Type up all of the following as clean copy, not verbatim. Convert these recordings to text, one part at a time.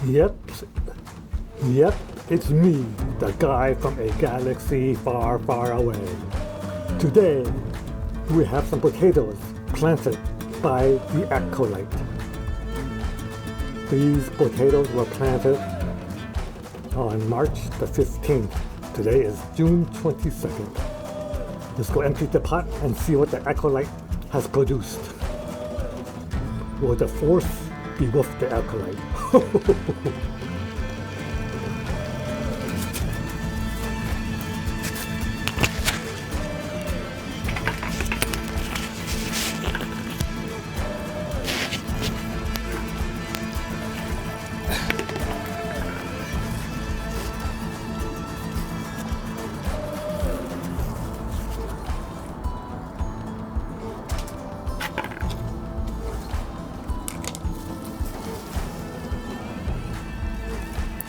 Yep, yep, it's me, the guy from a galaxy far, far away. Today, we have some potatoes planted by the acolyte. These potatoes were planted on March the 15th. Today is June 22nd. Let's go empty the pot and see what the acolyte has produced. Will the force be with the acolyte?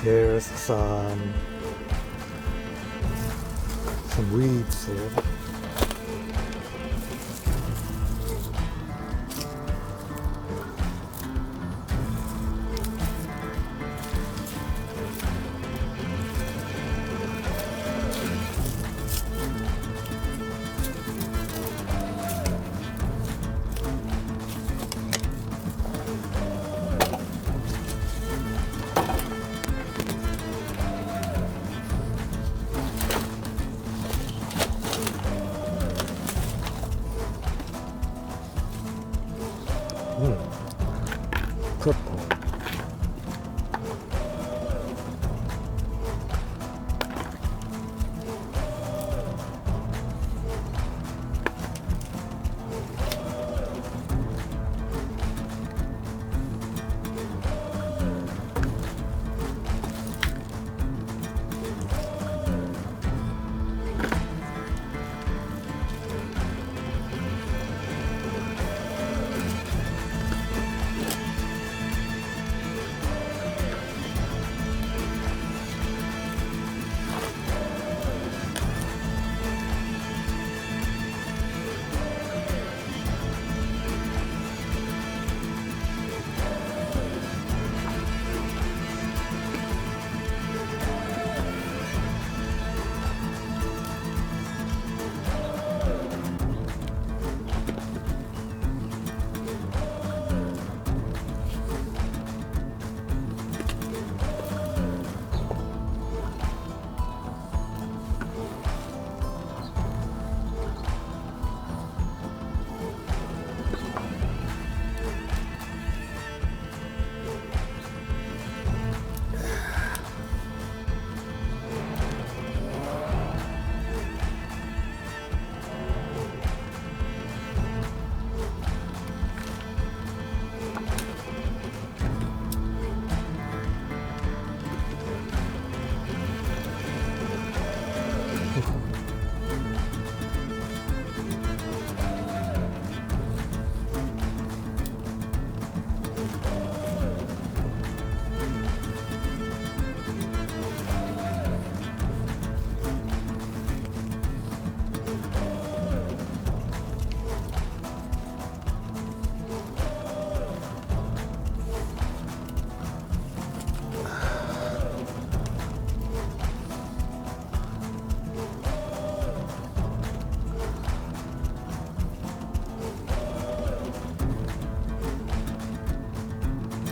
Here's some weeds here. Purple.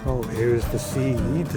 Oh, here's the seed.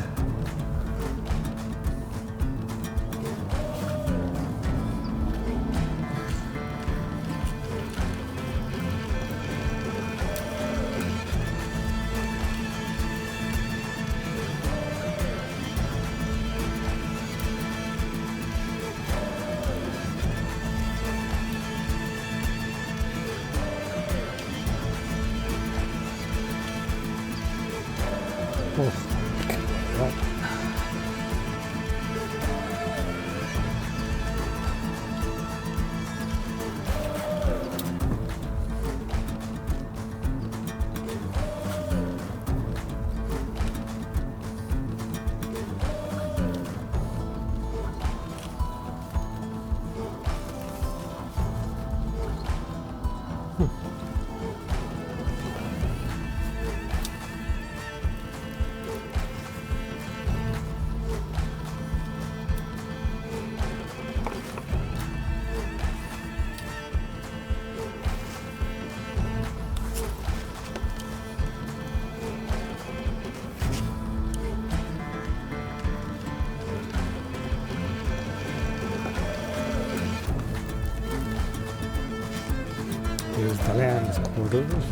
quarters.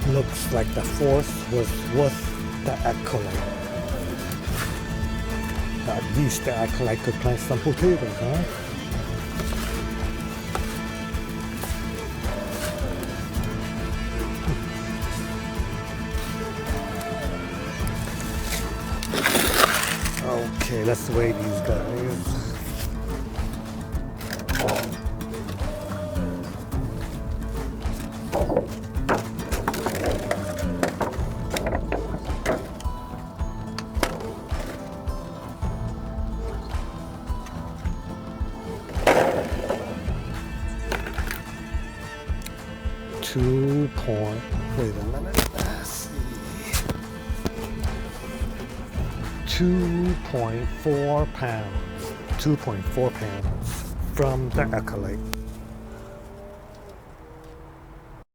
Looks like the fourth was the acolyte. At least the acolyte could plant some potatoes, huh? Okay, let's weigh these guys. Wait a minute, let's see. 2.4 pounds. 2.4 pounds from the acolyte.